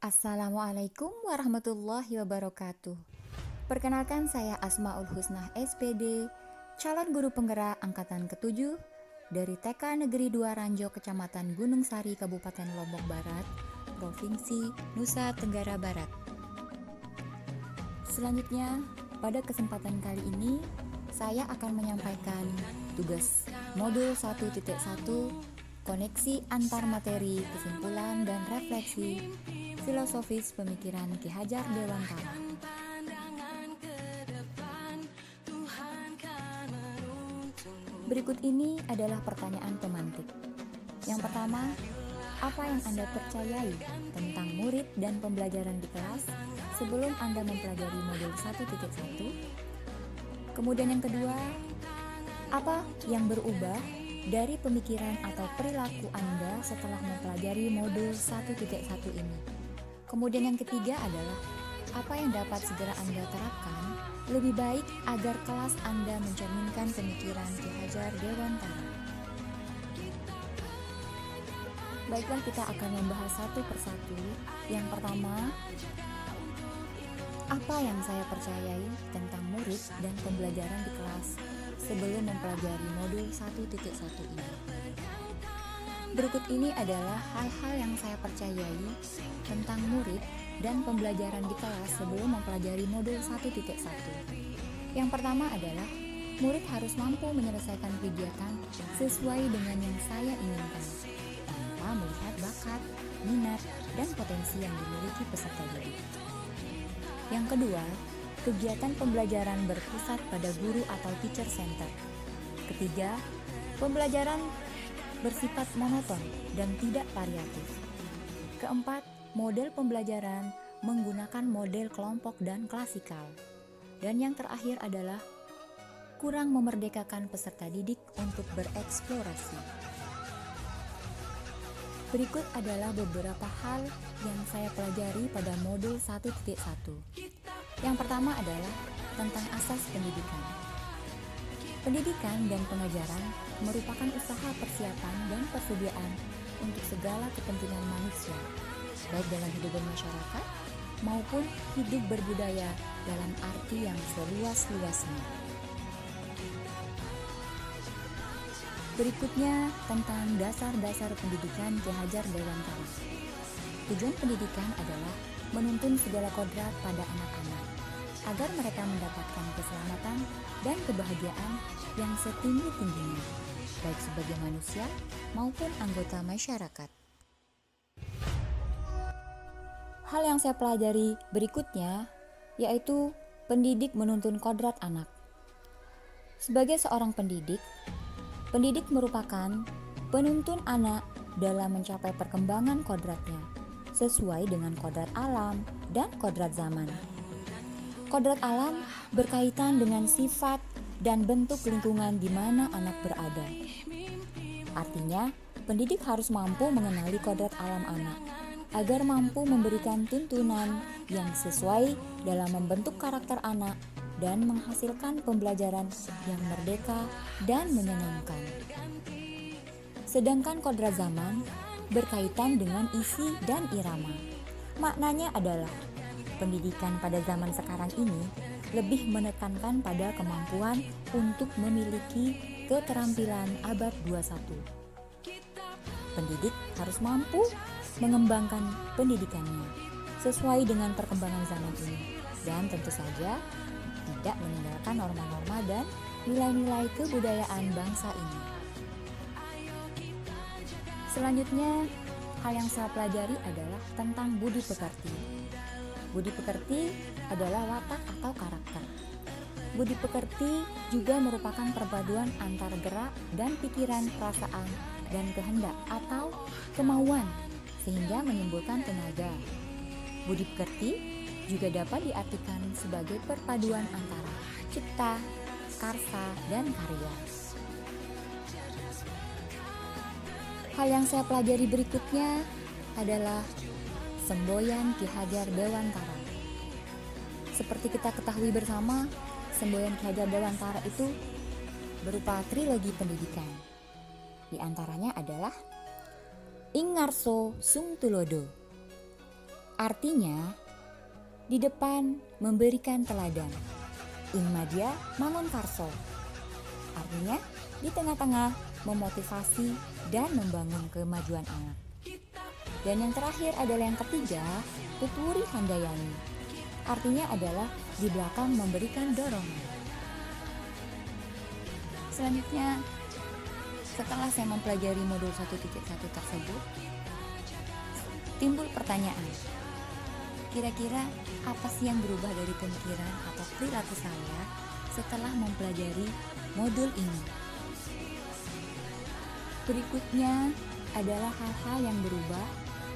Assalamualaikum warahmatullahi wabarakatuh. Perkenalkan saya Asmaul Husnah SPD, calon guru penggerak angkatan ke-7 dari TK Negeri 2 Ranjo, Kecamatan Gunung Sari, Kabupaten Lombok Barat, Provinsi Nusa Tenggara Barat. Selanjutnya, pada kesempatan kali ini, saya akan menyampaikan tugas modul 1.1 koneksi antar materi, kesimpulan, dan refleksi filosofis pemikiran Ki Hajar Dewantara. Berikut ini adalah pertanyaan pemantik. Yang pertama, apa yang Anda percayai tentang murid dan pembelajaran di kelas sebelum Anda mempelajari modul 1.1? Kemudian yang kedua, apa yang berubah dari pemikiran atau perilaku Anda setelah mempelajari modul 1.1 ini? Kemudian yang ketiga adalah apa yang dapat segera Anda terapkan lebih baik agar kelas Anda mencerminkan pemikiran Ki Hajar Dewantara. Baiklah, kita akan membahas satu persatu. Yang pertama, apa yang saya percayai tentang murid dan pembelajaran di kelas sebelum mempelajari modul 1.1 ini. Berikut ini adalah hal-hal yang saya percayai tentang murid dan pembelajaran di kelas sebelum mempelajari modul 1.1. Yang pertama adalah, murid harus mampu menyelesaikan kegiatan sesuai dengan yang saya inginkan, tanpa melihat bakat, minat, dan potensi yang dimiliki peserta didik. Yang kedua, kegiatan pembelajaran berpusat pada guru atau teacher center. Ketiga, pembelajaran bersifat monoton dan tidak variatif. Keempat, model pembelajaran menggunakan model kelompok dan klasikal. Dan yang terakhir adalah kurang memerdekakan peserta didik untuk bereksplorasi. Berikut adalah beberapa hal yang saya pelajari pada modul 1.1. Yang pertama adalah tentang asas pendidikan. Pendidikan dan pengajaran merupakan usaha persiapan dan persediaan untuk segala kepentingan manusia, baik dalam hidup bermasyarakat maupun hidup berbudaya dalam arti yang seluas-luasnya. Berikutnya tentang dasar-dasar pendidikan Ki Hajar Dewantara. Tujuan pendidikan adalah menuntun segala kodrat pada anak-anak, agar mereka mendapatkan keselamatan dan kebahagiaan yang setinggi-tingginya, baik sebagai manusia maupun anggota masyarakat. Hal yang saya pelajari berikutnya yaitu pendidik menuntun kodrat anak. Sebagai seorang pendidik, pendidik merupakan penuntun anak dalam mencapai perkembangan kodratnya sesuai dengan kodrat alam dan kodrat zaman. Kodrat alam berkaitan dengan sifat dan bentuk lingkungan di mana anak berada. Artinya, pendidik harus mampu mengenali kodrat alam anak, agar mampu memberikan tuntunan yang sesuai dalam membentuk karakter anak dan menghasilkan pembelajaran yang merdeka dan menyenangkan. Sedangkan kodrat zaman berkaitan dengan isi dan irama. Maknanya adalah pendidikan pada zaman sekarang ini lebih menekankan pada kemampuan untuk memiliki keterampilan abad 21. Pendidik harus mampu mengembangkan pendidikannya sesuai dengan perkembangan zaman ini dan tentu saja tidak meninggalkan norma-norma dan nilai-nilai kebudayaan bangsa ini. Selanjutnya, hal yang saya pelajari adalah tentang budi pekerti. Budi pekerti adalah watak atau karakter. Budi pekerti juga merupakan perpaduan antara gerak dan pikiran, perasaan, dan kehendak atau kemauan sehingga menimbulkan tenaga. Budi pekerti juga dapat diartikan sebagai perpaduan antara cipta, karsa, dan karya. Hal yang saya pelajari berikutnya adalah semboyan Ki Hajar Dewantara. Seperti kita ketahui bersama, semboyan Ki Hajar Dewantara itu berupa trilogi pendidikan. Di antaranya adalah Ing Ngarso Sung Tulodo, Artinya, di depan memberikan teladan. In media mangun karso. Artinya, di tengah-tengah memotivasi dan membangun kemajuan anak. Dan yang terakhir adalah yang ketiga, tuturi handayani. Artinya adalah di belakang memberikan dorongan. Selanjutnya, setelah saya mempelajari modul 1.1 tersebut, timbul pertanyaan. Kira-kira apa sih yang berubah dari pemikiran atau perilaku saya setelah mempelajari modul ini? Berikutnya adalah hal-hal yang berubah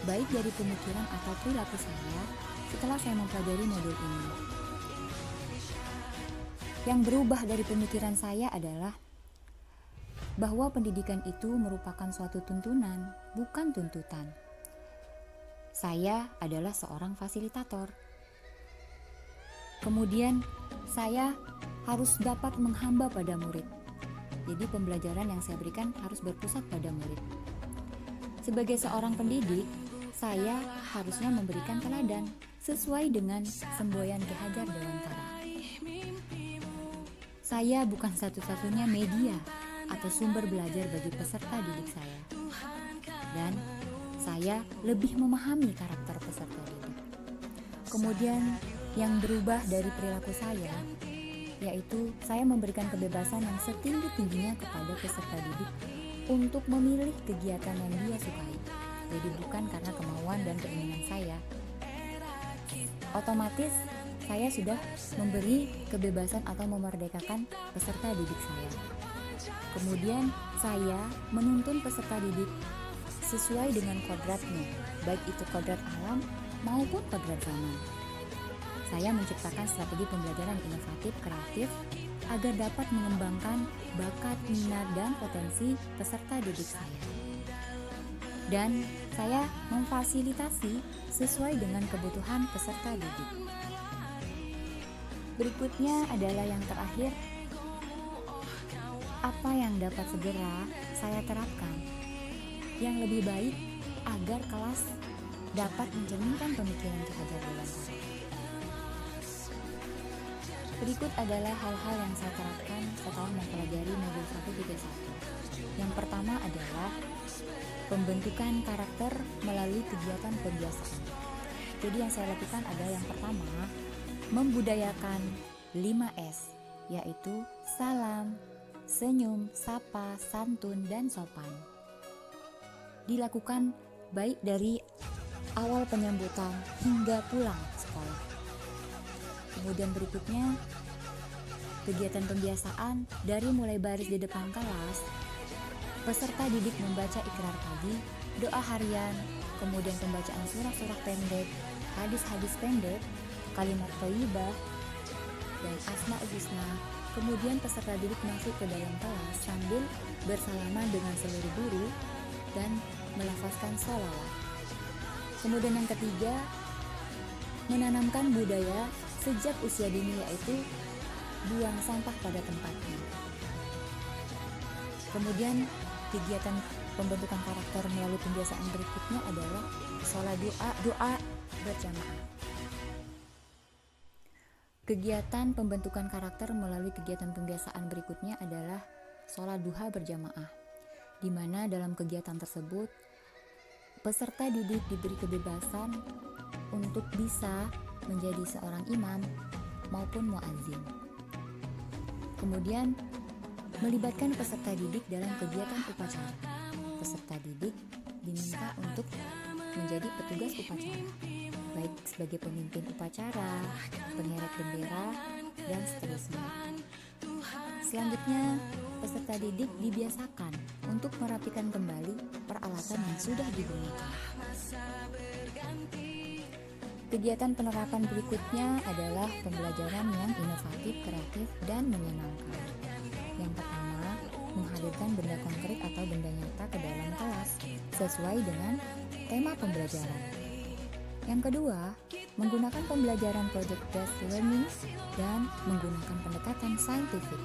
baik dari pemikiran atau perilaku saya setelah saya mempelajari modul ini. Yang berubah dari pemikiran saya adalah bahwa pendidikan itu merupakan suatu tuntunan, bukan tuntutan. Saya adalah seorang fasilitator. Kemudian, saya harus dapat menghamba pada murid. Jadi pembelajaran yang saya berikan harus berpusat pada murid. Sebagai seorang pendidik, saya harusnya memberikan teladan sesuai dengan semboyan Ki Hajar Dewantara. Saya bukan satu-satunya media atau sumber belajar bagi peserta didik saya. Dan saya lebih memahami karakter peserta didik. Kemudian yang berubah dari perilaku saya, yaitu saya memberikan kebebasan yang setinggi-tingginya kepada peserta didik untuk memilih kegiatan yang dia sukai. Jadi bukan karena kemauan dan keinginan saya. Otomatis saya sudah memberi kebebasan atau memerdekakan peserta didik saya. Kemudian saya menuntun peserta didik sesuai dengan kodratnya, baik itu kodrat alam maupun kodrat zaman. Saya menciptakan strategi pembelajaran inovatif, kreatif, agar dapat mengembangkan bakat, minat, dan potensi peserta didik saya. Dan saya memfasilitasi sesuai dengan kebutuhan peserta didik. Berikutnya adalah yang terakhir, apa yang dapat segera saya terapkan yang lebih baik agar kelas dapat mencerminkan pemikiran Ki Hajar Dewantara. Berikut adalah hal-hal yang saya terapkan setelah mempelajari modul 1.1. Yang pertama adalah pembentukan karakter melalui kegiatan pembiasaan. Jadi yang saya lakukan adalah yang pertama, membudayakan 5S, yaitu salam, senyum, sapa, santun, dan sopan. Dilakukan baik dari awal penyambutan hingga pulang sekolah. Kemudian berikutnya, kegiatan pembiasaan dari mulai baris di depan kelas, peserta didik membaca ikrar pagi, doa harian, kemudian pembacaan surah-surah pendek, hadis-hadis pendek, kalimat thayyibah, dan asmaul husna. Kemudian peserta didik masuk ke dalam kelas sambil bersalaman dengan seluruh guru dan melafazkan sholawat. Kemudian yang ketiga, menanamkan budaya sejak usia dini, yaitu buang sampah pada tempatnya. Kemudian kegiatan pembentukan karakter melalui pembiasaan berikutnya adalah sholat doa berjamaah. Kegiatan pembentukan karakter melalui kegiatan pembiasaan berikutnya adalah sholat duha berjamaah, di mana dalam kegiatan tersebut peserta didik diberi kebebasan untuk bisa menjadi seorang imam maupun muazzin. Kemudian melibatkan peserta didik dalam kegiatan upacara. Peserta didik diminta untuk menjadi petugas upacara, baik sebagai pemimpin upacara, pengerek bendera, dan seterusnya. Selanjutnya, peserta didik dibiasakan untuk merapikan kembali peralatan yang sudah digunakan. Kegiatan penerapan berikutnya adalah pembelajaran yang inovatif, kreatif, dan menyenangkan. Yang pertama, menghadirkan benda konkret atau benda nyata ke dalam kelas sesuai dengan tema pembelajaran. Yang kedua, menggunakan pembelajaran project-based learning dan menggunakan pendekatan saintifik.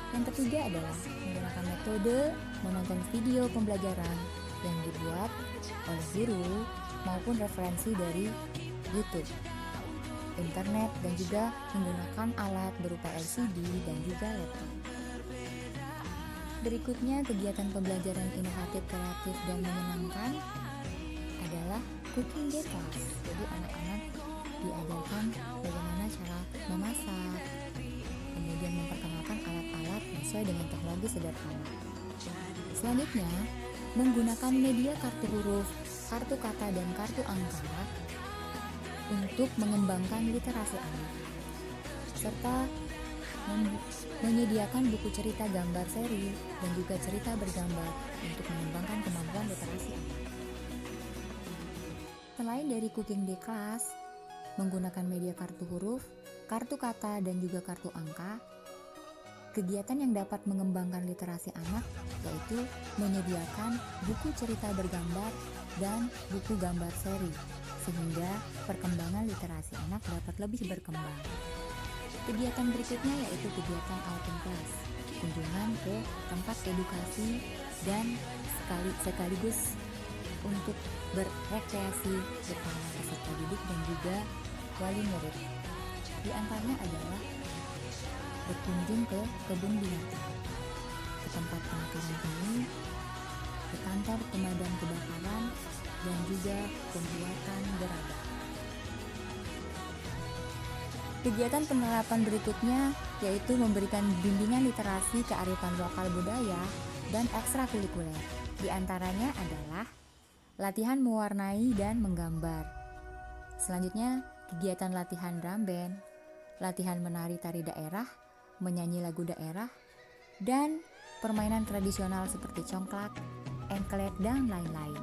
Yang ketiga adalah menggunakan metode menonton video pembelajaran yang dibuat oleh guru maupun referensi dari YouTube, internet, dan juga menggunakan alat berupa LCD dan juga laptop. Berikutnya, kegiatan pembelajaran inovatif, kreatif, dan menyenangkan adalah cooking day class. Jadi anak-anak diajarkan bagaimana cara memasak, kemudian memperkenalkan alat-alat sesuai dengan teknologi sederhana. Selanjutnya, menggunakan media kartu huruf, kartu kata, dan kartu angka untuk mengembangkan literasi anak, serta menyediakan buku cerita gambar seri dan juga cerita bergambar untuk mengembangkan kemampuan literasi anak. Selain dari cooking day class, menggunakan media kartu huruf, kartu kata, dan juga kartu angka, kegiatan yang dapat mengembangkan literasi anak yaitu menyediakan buku cerita bergambar dan buku gambar seri, sehingga perkembangan literasi anak dapat lebih berkembang. Kegiatan berikutnya yaitu kegiatan outing class, kunjungan ke tempat edukasi dan sekaligus untuk berrekreasi bersama peserta didik dan juga wali murid. Di antaranya adalah berkunjung ke kebun binatang, ke tempat penangkaran penyu, ke kantor pemadam kebakaran, dan juga pembuatan gerabah. Kegiatan penerapan berikutnya yaitu memberikan bimbingan literasi kearifan lokal budaya dan ekstrakurikuler. Di antaranya adalah latihan mewarnai dan menggambar. Selanjutnya, kegiatan latihan drum band, latihan menari tari daerah, menyanyi lagu daerah, dan permainan tradisional seperti congklak, engklek, dan lain-lain.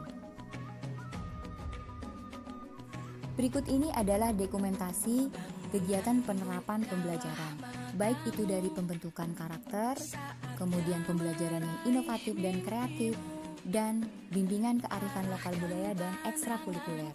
Berikut ini adalah dokumentasi kegiatan penerapan pembelajaran, baik itu dari pembentukan karakter, kemudian pembelajaran yang inovatif dan kreatif, dan bimbingan kearifan lokal budaya dan ekstrakurikuler.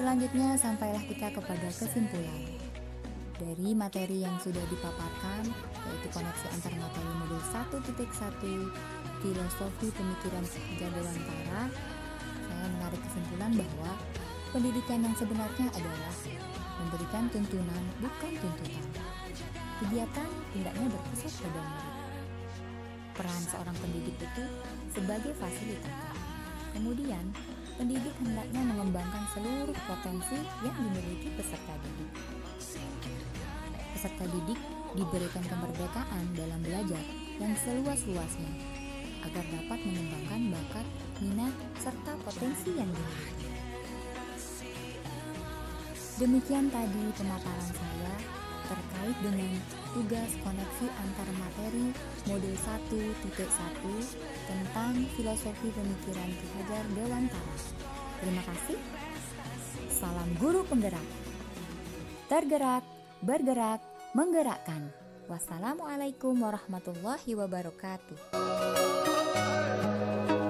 Selanjutnya, sampailah kita kepada kesimpulan. Dari materi yang sudah dipaparkan, yaitu koneksi antar materi modul 1.1 Filosofi Pemikiran Pekerja Dewantara, saya menarik kesimpulan bahwa pendidikan yang sebenarnya adalah memberikan tuntunan, bukan tuntutan. Kegiatan hendaknya berpusat pada murid. Peran seorang pendidik itu sebagai fasilitator. Kemudian, pendidik hendaknya mengembangkan seluruh potensi yang dimiliki peserta didik. Peserta didik diberikan kemerdekaan dalam belajar yang seluas-luasnya agar dapat mengembangkan bakat, minat, serta potensi yang dimiliki. Demikian tadi pemaparan saya terkait dengan tugas koneksi antar materi modul 1.1 tentang filosofi pemikiran Ki Hajar Dewantara. Terima kasih. Salam guru penggerak. Tergerak, bergerak, menggerakkan. Wassalamualaikum warahmatullahi wabarakatuh.